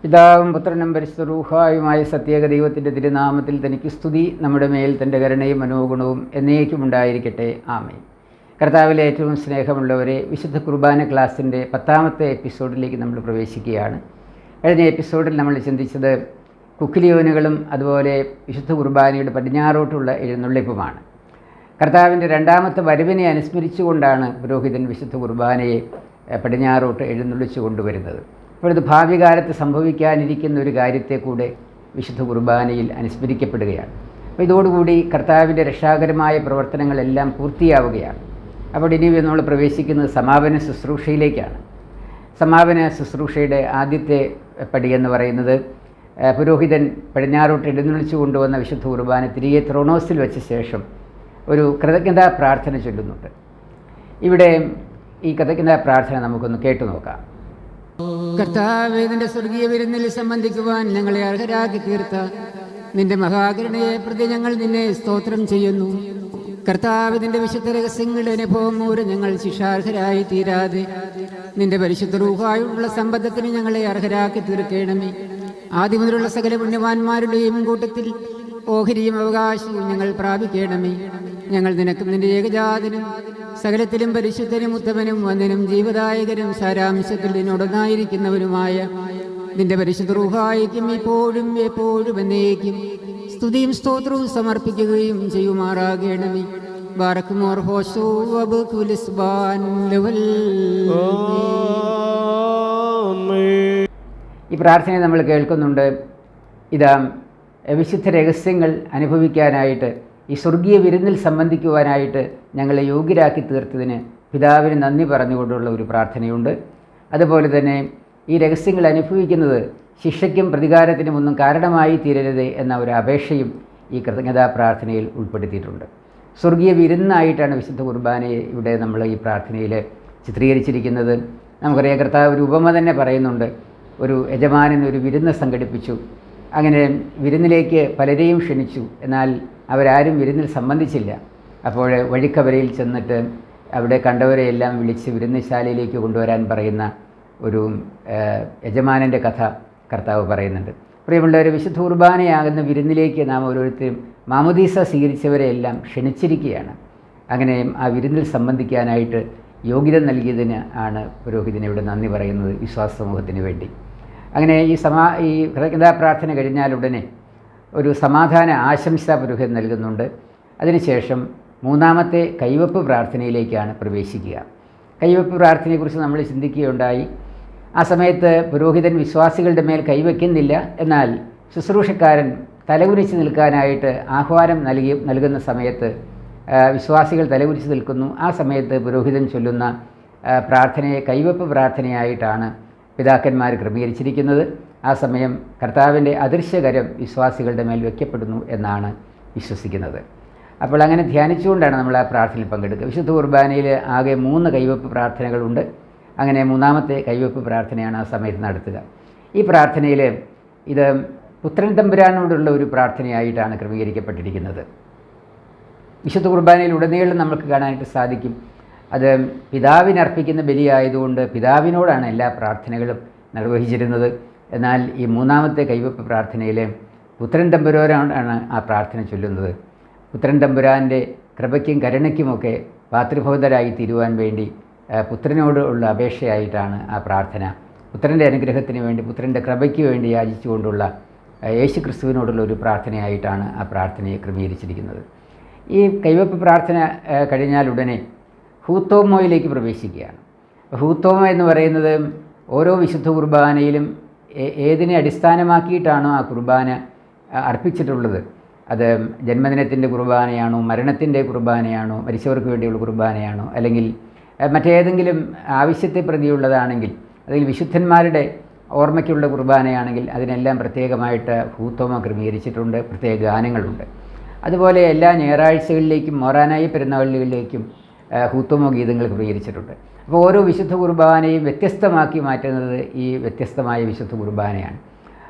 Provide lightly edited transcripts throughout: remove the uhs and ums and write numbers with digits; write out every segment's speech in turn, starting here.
പിതാവും പുത്രനും പരിശുദ്ധ റൂഹായുമായ സത്യേക ദൈവത്തിൻ്റെ തിരുനാമത്തിൽ തനിക്ക് സ്തുതി. നമ്മുടെ മേൽ തൻ്റെ കരുണയും മനോഗുണവും എന്നേക്കും ഉണ്ടായിരിക്കട്ടെ. ആമേൻ. കർത്താവിലെ ഏറ്റവും സ്നേഹമുള്ളവരെ, വിശുദ്ധ കുർബാന ക്ലാസ്സിൻ്റെ 10ാമത്തെ എപ്പിസോഡിലേക്ക് നമ്മൾ പ്രവേശിക്കുകയാണ്. കഴിഞ്ഞ എപ്പിസോഡിൽ നമ്മൾ ചിന്തിച്ചത് കുക്കിലിയോനുകളും അതുപോലെ വിശുദ്ധ കുർബാനയുടെ പടിഞ്ഞാറോട്ടുള്ള എഴുന്നള്ളിപ്പുമാണ്. കർത്താവിൻ്റെ രണ്ടാമത്തെ വരവിനെ അനുസ്മരിച്ചുകൊണ്ടാണ് പുരോഹിതൻ വിശുദ്ധ കുർബാനയെ പടിഞ്ഞാറോട്ട് എഴുന്നള്ളിച്ചു കൊണ്ടുവരുന്നത്. അപ്പോൾ ഇത് ഭാവി കാലത്ത് സംഭവിക്കാനിരിക്കുന്ന ഒരു കാര്യത്തെ കൂടെ വിശുദ്ധ കുർബാനയിൽ അനുസ്മരിക്കപ്പെടുകയാണ്. അപ്പോൾ ഇതോടുകൂടി കർത്താവിൻ്റെ രക്ഷാകരമായ പ്രവർത്തനങ്ങളെല്ലാം പൂർത്തിയാവുകയാണ്. അപ്പോൾ ഇനി നമ്മൾ പ്രവേശിക്കുന്നത് സമാപന ശുശ്രൂഷയിലേക്കാണ്. സമാപന ശുശ്രൂഷയുടെ ആദ്യത്തെ പടി എന്ന് പറയുന്നത് പുരോഹിതൻ പടിഞ്ഞാറോട്ട് എഴുന്നള്ളിച്ചു കൊണ്ടുവന്ന വിശുദ്ധ കുർബാന തിരികെ ത്രോണോസിൽ വെച്ച ശേഷം ഒരു കൃതജ്ഞതാ പ്രാർത്ഥന ചൊല്ലുന്നുണ്ട്. ഇവിടെ ഈ കൃതജ്ഞതാ പ്രാർത്ഥന നമുക്കൊന്ന് കേട്ടു നോക്കാം. കർത്താവേ, നിന്റെ സ്വർഗീയ വിരുന്നിൽ സംബന്ധിക്കുവാൻ ഞങ്ങളെ അർഹരാക്കി തീർത്ത നിന്റെ മഹാകരുണയെ പ്രതി ഞങ്ങൾ നിന്നെ സ്തോത്രം ചെയ്യുന്നു. കർത്താവ്, നിന്റെ വിശുദ്ധ രഹസ്യങ്ങളുടെ അനുഭവം മൂലം ഞങ്ങൾ ശിക്ഷാർഹരായി തീരാതെ നിന്റെ പരിശുദ്ധ റൂഹായുള്ള സമ്പദത്തിന് ഞങ്ങളെ അർഹരാക്കി തീർക്കണമേ. ആദ്യം മുതലുള്ള സകല പുണ്യവാന്മാരുടെയും കൂട്ടത്തിൽ ഓഹരിയും അവകാശവും ഞങ്ങൾ പ്രാപിക്കണമേ. ഞങ്ങൾ നിനക്കും നിന്റെ ഏകജാതനും സകലത്തിലും പരിശുദ്ധനും ഉത്തമനും വന്ദനും ജീവദായകനും സാരാംശത്തിൽ നിന്നോടൊന്നായിരിക്കുന്നവനുമായ നിന്റെ പരിശുദ്ധ റൂഹായിക്കും ഇപ്പോഴും എപ്പോഴും എന്നേക്കും സ്തുതിയും സ്തോത്രവും സമർപ്പിക്കുകയും ചെയ്യുമാറാകണമേ. ബാറക്കുമോർ ഹോശോ വബുകുലിസ്ബാൻ ലവൽ. ഈ പ്രാർത്ഥനയെ നമ്മൾ കേൾക്കുന്നുണ്ട്. ഇതാ വിശുദ്ധ രഹസ്യങ്ങൾ അനുഭവിക്കാനായിട്ട്, ഈ സ്വർഗീയ വിരുന്നിൽ സംബന്ധിക്കുവാനായിട്ട് ഞങ്ങളെ യോഗ്യരാക്കി തീർത്തതിന് പിതാവിന് നന്ദി പറഞ്ഞുകൊണ്ടുള്ള ഒരു പ്രാർത്ഥനയുണ്ട്. അതുപോലെ തന്നെ ഈ രഹസ്യങ്ങൾ അനുഭവിക്കുന്നത് ശിക്ഷയ്ക്കും പ്രതികാരത്തിനും ഒന്നും കാരണമായി തീരരുത് എന്ന ഒരു അപേക്ഷയും ഈ കൃതജ്ഞതാ പ്രാർത്ഥനയിൽ ഉൾപ്പെടുത്തിയിട്ടുണ്ട്. സ്വർഗീയ വിരുന്നായിട്ടാണ് വിശുദ്ധ കുർബാനയെ ഇവിടെ നമ്മൾ ഈ പ്രാർത്ഥനയിൽ ചിത്രീകരിച്ചിരിക്കുന്നത്. നമുക്കറിയാം, കർത്താവ് ഒരു ഉപമ തന്നെ പറയുന്നുണ്ട്. ഒരു യജമാനൻ ഒരു വിരുന്ന് സംഘടിപ്പിച്ചു. അങ്ങനെ വിരുന്നിലേക്ക് പലരെയും ക്ഷണിച്ചു. എന്നാൽ അവരാരും വിരുന്നിൽ സംബന്ധിച്ചില്ല. അപ്പോൾ വഴിക്കവരയിൽ ചെന്നിട്ട് അവിടെ കണ്ടവരെയെല്ലാം വിളിച്ച് വിരുന്നുശാലയിലേക്ക് കൊണ്ടുവരാൻ പറയുന്ന ഒരു യജമാനൻ്റെ കഥ കർത്താവ് പറയുന്നുണ്ട്. പ്രിയമുള്ളവരെ, വിശുദ്ധ കുർബാനയാകുന്ന വിരുന്നിലേക്ക് നാം ഓരോരുത്തരും മാമോദീസ സ്വീകരിച്ചവരെയെല്ലാം ക്ഷണിച്ചിരിക്കുകയാണ്. അങ്ങനെ ആ വിരുന്നിൽ സംബന്ധിക്കാനായിട്ട് യോഗ്യത നൽകിയതിന് ആണ് പുരോഹിതന് ഇവിടെ നന്ദി പറയുന്നത്, വിശ്വാസ സമൂഹത്തിന് വേണ്ടി. അങ്ങനെ ഈ കൃതജ്ഞതാ പ്രാർത്ഥന കഴിഞ്ഞാലുടനെ ഒരു സമാധാന ആശംസ പുരോഹിതൻ നൽകുന്നുണ്ട്. അതിനുശേഷം മൂന്നാമത്തെ കൈവപ്പ് പ്രാർത്ഥനയിലേക്കാണ് പ്രവേശിക്കുക. കൈവപ്പ് പ്രാർത്ഥനയെക്കുറിച്ച് നമ്മൾ ചിന്തിക്കുകയുണ്ടായി. ആ സമയത്ത് പുരോഹിതൻ വിശ്വാസികളുടെ മേൽ കൈവയ്ക്കുന്നില്ല. എന്നാൽ ശുശ്രൂഷക്കാരൻ തലകുനിച്ച് നിൽക്കാനായിട്ട് ആഹ്വാനം നൽകുന്ന സമയത്ത് വിശ്വാസികൾ തലകുനിച്ച് നിൽക്കുന്നു. ആ സമയത്ത് പുരോഹിതൻ ചൊല്ലുന്ന പ്രാർത്ഥനയെ കൈവപ്പ് പ്രാർത്ഥനയായിട്ടാണ് പിതാക്കന്മാർ ക്രമീകരിച്ചിരിക്കുന്നത്. ആ സമയം കർത്താവിൻ്റെ അദൃശ്യകരം വിശ്വാസികളുടെ മേൽ വയ്ക്കപ്പെടുന്നു എന്നാണ് വിശ്വസിക്കുന്നത്. അപ്പോൾ അങ്ങനെ ധ്യാനിച്ചുകൊണ്ടാണ് നമ്മൾ ആ പ്രാർത്ഥനയിൽ പങ്കെടുക്കുക. വിശുദ്ധ കുർബാനയിൽ ആകെ 3 കൈവപ്പ് പ്രാർത്ഥനകളുണ്ട്. അങ്ങനെ മൂന്നാമത്തെ കൈവപ്പ് പ്രാർത്ഥനയാണ് ആ സമയത്ത് നടത്തുക. ഈ പ്രാർത്ഥനയിൽ ഇത് പുത്രൻ തമ്പുരാനോടുള്ള ഒരു പ്രാർത്ഥനയായിട്ടാണ് ക്രമീകരിക്കപ്പെട്ടിരിക്കുന്നത്. വിശുദ്ധ കുർബാനയിൽ ഉടനീളം നമുക്ക് കാണാനായിട്ട് സാധിക്കും. അത് പിതാവിനർപ്പിക്കുന്ന ബലിയായതുകൊണ്ട് പിതാവിനോടാണ് എല്ലാ പ്രാർത്ഥനകളും നിർവഹിച്ചിരുന്നത്. എന്നാൽ ഈ മൂന്നാമത്തെ കൈവപ്പ് പ്രാർത്ഥനയിൽ പുത്രൻ തമ്പുരാനാണ് ആ പ്രാർത്ഥന ചൊല്ലുന്നത്. പുത്രൻ തമ്പുരാൻ്റെ കൃപയ്ക്കും കരുണയ്ക്കുമൊക്കെ പാത്രീഭൂതരായി തീരുവാൻ വേണ്ടി പുത്രനോട് ഉള്ള അപേക്ഷയായിട്ടാണ് ആ പ്രാർത്ഥന. പുത്രൻ്റെ അനുഗ്രഹത്തിന് വേണ്ടി, പുത്രൻ്റെ കൃപയ്ക്ക് വേണ്ടി യാചിച്ചുകൊണ്ടുള്ള യേശു ക്രിസ്തുവിനോടുള്ള ഒരു പ്രാർത്ഥനയായിട്ടാണ് ആ പ്രാർത്ഥനയെ ക്രമീകരിച്ചിരിക്കുന്നത്. ഈ കൈവപ്പ് പ്രാർത്ഥന കഴിഞ്ഞാലുടനെ ഹൂത്തോമോയിലേക്ക് പ്രവേശിക്കുകയാണ്. ഹൂത്തോമ എന്ന് പറയുന്നത് ഓരോ വിശുദ്ധ കുർബാനയിലും ഏതിനെ അടിസ്ഥാനമാക്കിയിട്ടാണോ ആ കുർബാന അർപ്പിച്ചിട്ടുള്ളത്, അത് ജന്മദിനത്തിൻ്റെ കുർബാനയാണോ, മരണത്തിൻ്റെ കുർബാനയാണോ, മരിച്ചവർക്ക് വേണ്ടിയുള്ള കുർബാനയാണോ, അല്ലെങ്കിൽ മറ്റേതെങ്കിലും ആവശ്യത്തെ പ്രതിയുള്ളതാണെങ്കിൽ, അതിൽ വിശുദ്ധന്മാരുടെ ഓർമ്മയ്ക്കുള്ള കുർബാനയാണെങ്കിൽ അതിനെല്ലാം പ്രത്യേകമായിട്ട് ഹൂത്തോമ ക്രമീകരിച്ചിട്ടുണ്ട്. പ്രത്യേക ഗാനങ്ങളുണ്ട്. അതുപോലെ എല്ലാ ഞായറാഴ്ചകളിലേക്കും മോറാനായി പെരുന്നാളുകളിലേക്കും ഹൂത്തോമോ ഗീതങ്ങൾ ക്രമീകരിച്ചിട്ടുണ്ട്. അപ്പോൾ ഓരോ വിശുദ്ധ കുർബാനയും വ്യത്യസ്തമാക്കി മാറ്റുന്നത് ഈ വ്യത്യസ്തമായ വിശുദ്ധ കുർബാനയാണ്,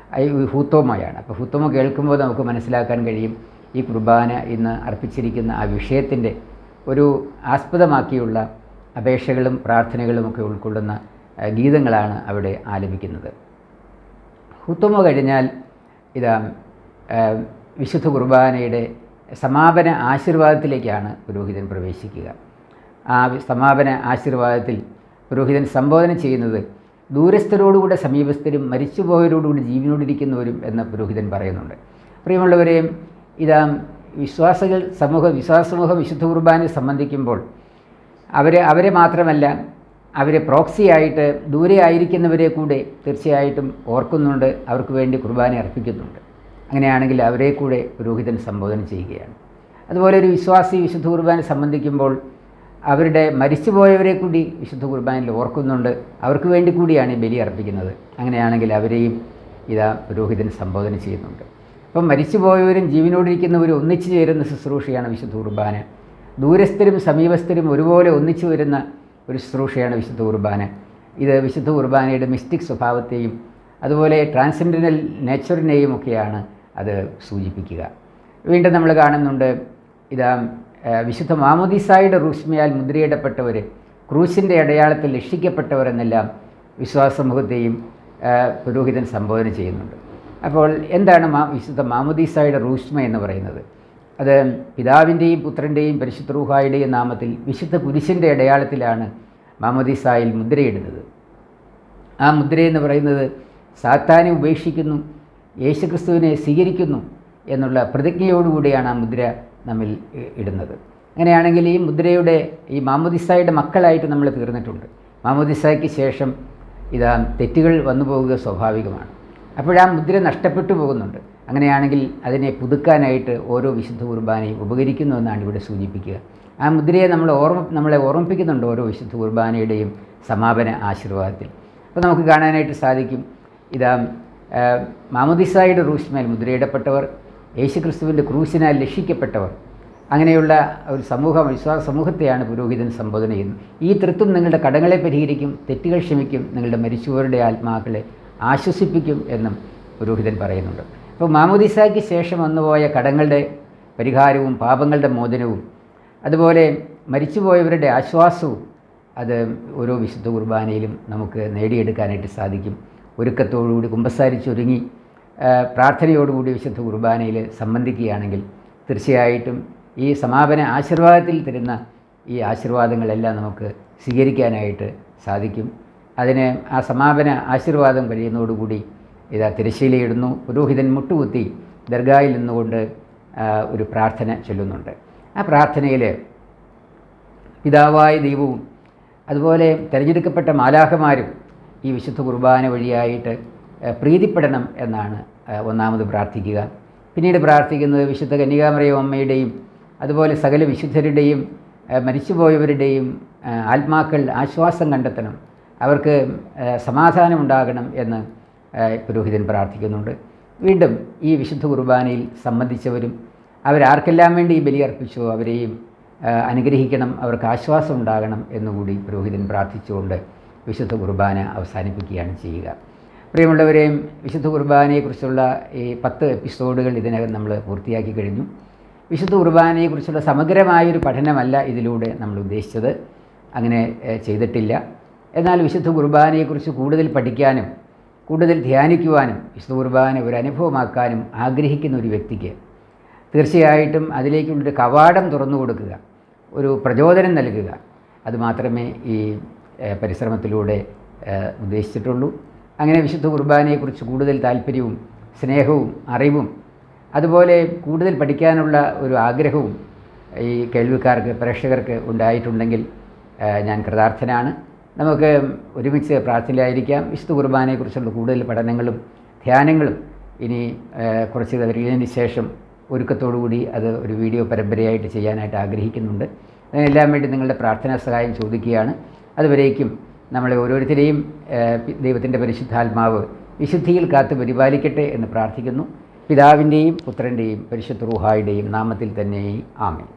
ഹൂത്തോമോയാണ്. അപ്പോൾ ഹൂത്തോമോ കേൾക്കുമ്പോൾ നമുക്ക് മനസ്സിലാക്കാൻ കഴിയും ഈ കുർബാന ഇന്ന് അർപ്പിച്ചിരിക്കുന്ന ആ വിഷയത്തിൻ്റെ ഒരു ആസ്പദമാക്കിയുള്ള അപേക്ഷകളും പ്രാർത്ഥനകളുമൊക്കെ ഉൾക്കൊള്ളുന്ന ഗീതങ്ങളാണ് അവിടെ ആലപിക്കുന്നത്. ഹുത്തുമ കഴിഞ്ഞാൽ ഇതാ വിശുദ്ധ കുർബാനയുടെ സമാപന ആശീർവാദത്തിലേക്കാണ് പുരോഹിതൻ പ്രവേശിക്കുക. ആ സമാപന ആശീർവാദത്തിൽ പുരോഹിതൻ സംബോധന ചെയ്യുന്നത് ദൂരസ്ഥരോടുകൂടെ സമീപസ്ഥരും മരിച്ചുപോയവരോടുകൂടി ജീവനോടിരിക്കുന്നവരും എന്ന് പുരോഹിതൻ പറയുന്നുണ്ട്. പ്രിയമുള്ളവരെയും ഇതാ വിശ്വാസസമൂഹം വിശുദ്ധ കുർബാനയെ സംബന്ധിക്കുമ്പോൾ അവരെ മാത്രമല്ല, അവരെ പ്രോക്സിയായിട്ട് ദൂരെ ആയിരിക്കുന്നവരെ കൂടെ തീർച്ചയായിട്ടും ഓർക്കുന്നുണ്ട്, അവർക്ക് വേണ്ടി കുർബാന അർപ്പിക്കുന്നുണ്ട്. അങ്ങനെയാണെങ്കിൽ അവരെ കൂടെ പുരോഹിതൻ സംബോധന ചെയ്യുകയാണ്. അതുപോലെ ഒരു വിശ്വാസി വിശുദ്ധ കുർബാന സംബന്ധിക്കുമ്പോൾ അവരുടെ മരിച്ചുപോയവരെ കൂടി വിശുദ്ധ കുർബാനയിൽ ഓർക്കുന്നുണ്ട്, അവർക്ക് വേണ്ടി കൂടിയാണ് ഈ ബലി അർപ്പിക്കുന്നത്. അങ്ങനെയാണെങ്കിൽ അവരെയും ഇതാ പുരോഹിതൻ സംബോധന ചെയ്യുന്നുണ്ട്. അപ്പം മരിച്ചുപോയവരും ജീവനോടിരിക്കുന്നവരും ഒന്നിച്ചു ചേരുന്ന ശുശ്രൂഷയാണ് വിശുദ്ധ കുർബാന. ദൂരസ്ഥരും സമീപസ്ഥരും ഒരുപോലെ ഒന്നിച്ചു വരുന്ന ഒരു ശുശ്രൂഷയാണ് വിശുദ്ധ കുർബാന. ഇത് വിശുദ്ധ കുർബാനയുടെ മിസ്റ്റിക് സ്വഭാവത്തെയും അതുപോലെ ട്രാൻസെൻഡൻ്റൽ നേച്ചറിനെയും ഒക്കെയാണ് അത് സൂചിപ്പിക്കുക. വീണ്ടും നമ്മൾ കാണുന്നുണ്ട് ഇതാ വിശുദ്ധ മാമോദീസായുടെ റൂഷ്മയാൽ മുദ്രയിടപ്പെട്ടവർ, ക്രൂശിൻ്റെ അടയാളത്തിൽ രക്ഷിക്കപ്പെട്ടവർ എന്നെല്ലാം വിശ്വാസ സമൂഹത്തെയും പുരോഹിതൻ സംബോധന ചെയ്യുന്നുണ്ട്. അപ്പോൾ എന്താണ് വിശുദ്ധ മാമോദീസായുടെ റൂഷ്മ എന്ന് പറയുന്നത്? അത് പിതാവിൻ്റെയും പുത്രൻ്റെയും പരിശുദ്ധ റൂഹായുടെയും നാമത്തിൽ വിശുദ്ധ കുരിശിൻ്റെ അടയാളത്തിലാണ് മാമോദീസായിൽ മുദ്രയിടുന്നത്. ആ മുദ്രയെന്ന് പറയുന്നത് സാത്താനെ ഉപേക്ഷിക്കുന്നു, യേശുക്രിസ്തുവിനെ സ്വീകരിക്കുന്നു എന്നുള്ള പ്രതിജ്ഞയോടുകൂടിയാണ് ആ മുദ്ര നമ്മിൽ ഇടുന്നത്. അങ്ങനെയാണെങ്കിൽ ഈ മുദ്രയുടെ ഈ മാമോദീസായുടെ മക്കളായിട്ട് നമ്മൾ തീർന്നിട്ടുണ്ട്. മാമോദീസായ്ക്ക് ശേഷം ഇതാ തെറ്റുകൾ വന്നു പോകുക സ്വാഭാവികമാണ്. അപ്പോഴാ മുദ്ര നഷ്ടപ്പെട്ടു പോകുന്നുണ്ട്. അങ്ങനെയാണെങ്കിൽ അതിനെ പുതുക്കാനായിട്ട് ഓരോ വിശുദ്ധ കുർബാനയും ഉപകരിക്കുന്നു എന്നാണ് ഇവിടെ സൂചിപ്പിക്കുക. ആ മുദ്രയെ നമ്മളെ ഓർമ്മിപ്പിക്കുന്നുണ്ട് ഓരോ വിശുദ്ധ കുർബാനയുടെയും സമാപന ആശീർവാദത്തിൽ. അപ്പോൾ നമുക്ക് കാണാനായിട്ട് സാധിക്കും ഇതാ മാമോദീസായുടെ റൂഷ്മേൽ മുദ്രയിടപ്പെട്ടവർ, യേശുക്രിസ്തുവിൻ്റെ ക്രൂശിനാൽ രക്ഷിക്കപ്പെട്ടവർ, അങ്ങനെയുള്ള ഒരു വിശ്വാസ സമൂഹത്തെയാണ് പുരോഹിതൻ സംബോധന ചെയ്യുന്നത്. ഈ തൃത്വം നിങ്ങളുടെ കടങ്ങളെ പരിഹരിക്കും, തെറ്റുകൾ ക്ഷമിക്കും, നിങ്ങളുടെ മരിച്ചവരുടെ ആത്മാക്കളെ ആശ്വസിപ്പിക്കും എന്നും പുരോഹിതൻ പറയുന്നുണ്ട്. അപ്പോൾ മാമോദീസായ്ക്ക് ശേഷം വന്നുപോയ കടങ്ങളുടെ പരിഹാരവും പാപങ്ങളുടെ മോചനവും അതുപോലെ മരിച്ചുപോയവരുടെ ആശ്വാസവും അത് ഓരോ വിശുദ്ധ കുർബാനയിലും നമുക്ക് നേടിയെടുക്കാനായിട്ട് സാധിക്കും. ഒരുക്കത്തോടുകൂടി കുമ്പസാരിച്ചൊരുങ്ങി പ്രാർത്ഥനയോടുകൂടി വിശുദ്ധ കുർബാനയിൽ സംബന്ധിക്കുകയാണെങ്കിൽ തീർച്ചയായിട്ടും ഈ സമാപന ആശീർവാദത്തിൽ തരുന്ന ഈ ആശീർവാദങ്ങളെല്ലാം നമുക്ക് സ്വീകരിക്കാനായിട്ട് സാധിക്കും. അതിന് ആ സമാപന ആശീർവാദം കഴിയുന്നതോടുകൂടി ഇതാ തിരശ്ശീലയിടുന്നു. പുരോഹിതൻ മുട്ടുകുത്തി ദർഗായിൽ നിന്നുകൊണ്ട് ഒരു പ്രാർത്ഥന ചൊല്ലുന്നുണ്ട്. ആ പ്രാർത്ഥനയിൽ പിതാവായ ദൈവവും അതുപോലെ തിരഞ്ഞെടുക്കപ്പെട്ട മാലാഖമാരും ഈ വിശുദ്ധ കുർബാന വഴിയായിട്ട് പ്രീതിപ്പെടണം എന്നാണ് ഒന്നാമത് പ്രാർത്ഥിക്കുക. പിന്നീട് പ്രാർത്ഥിക്കുന്നത് വിശുദ്ധ കന്യകാമറിയം അമ്മയുടെയും അതുപോലെ സകല വിശുദ്ധരുടെയും മരിച്ചുപോയവരുടെയും ആത്മാക്കൾ ആശ്വാസം കണ്ടെത്തണം, അവർക്ക് സമാധാനം ഉണ്ടാകണം എന്ന് പുരോഹിതൻ പ്രാർത്ഥിക്കുന്നുണ്ട്. വീണ്ടും ഈ വിശുദ്ധ കുർബാനയിൽ സംബന്ധിച്ചവരും അവരാർക്കെല്ലാം വേണ്ടി ഈ ബലിയർപ്പിച്ചോ അവരെയും അനുഗ്രഹിക്കണം, അവർക്ക് ആശ്വാസം ഉണ്ടാകണം എന്നുകൂടി പുരോഹിതൻ പ്രാർത്ഥിച്ചുകൊണ്ട് വിശുദ്ധ കുർബാന അവസാനിപ്പിക്കുകയാണ് ചെയ്യുക. പ്രിയമുള്ളവരെയും വിശുദ്ധ കുർബാനയെക്കുറിച്ചുള്ള ഈ 10 എപ്പിസോഡുകൾ ഇതിനകം നമ്മൾ പൂർത്തിയാക്കി കഴിഞ്ഞു. വിശുദ്ധ കുർബാനയെക്കുറിച്ചുള്ള സമഗ്രമായൊരു പഠനമല്ല ഇതിലൂടെ നമ്മൾ ഉദ്ദേശിച്ചത്, അങ്ങനെ ചെയ്തിട്ടില്ല. എന്നാൽ വിശുദ്ധ കുർബാനയെക്കുറിച്ച് കൂടുതൽ പഠിക്കാനും കൂടുതൽ ധ്യാനിക്കുവാനും വിശുദ്ധ കുർബാന ഒരു അനുഭവമാക്കാനും ആഗ്രഹിക്കുന്ന ഒരു വ്യക്തിക്ക് തീർച്ചയായിട്ടും അതിലേക്കുള്ളൊരു കവാടം തുറന്നു കൊടുക്കുക, ഒരു പ്രചോദനം നൽകുക, അതുമാത്രമേ ഈ പരിശ്രമത്തിലൂടെ ഉദ്ദേശിച്ചിട്ടുള്ളൂ. അങ്ങനെ വിശുദ്ധ കുർബാനയെക്കുറിച്ച് കൂടുതൽ താല്പര്യവും സ്നേഹവും അറിവും അതുപോലെ കൂടുതൽ പഠിക്കാനുള്ള ഒരു ആഗ്രഹവും ഈ കേൾവിക്കാർക്ക് പ്രേക്ഷകർക്ക് ഉണ്ടായിട്ടുണ്ടെങ്കിൽ ഞാൻ കൃതാർത്ഥനാണ്. നമുക്ക് ഒരുമിച്ച് പ്രാർത്ഥനയിലായിരിക്കാം. വിശുദ്ധ കുർബാനയെക്കുറിച്ചുള്ള കൂടുതൽ പഠനങ്ങളും ധ്യാനങ്ങളും ഇനി കുറച്ച് കഴിഞ്ഞതിന് ശേഷം ഒരുക്കത്തോടുകൂടി അത് ഒരു വീഡിയോ പരമ്പരയായിട്ട് ചെയ്യാനായിട്ട് ആഗ്രഹിക്കുന്നുണ്ട്. അതിനെല്ലാം വേണ്ടി നിങ്ങളുടെ പ്രാർത്ഥനാ സഹായം ചോദിക്കുകയാണ്. അതുവരേക്കും നമ്മളെ ഓരോരുത്തരെയും ദൈവത്തിൻ്റെ പരിശുദ്ധാത്മാവ് വിശുദ്ധിയിൽ കാത്ത് പരിപാലിക്കട്ടെ എന്ന് പ്രാർത്ഥിക്കുന്നു. പിതാവിൻ്റെയും പുത്രൻ്റെയും പരിശുദ്ധ റൂഹായുടെയും നാമത്തിൽ തന്നെ ആമേൻ.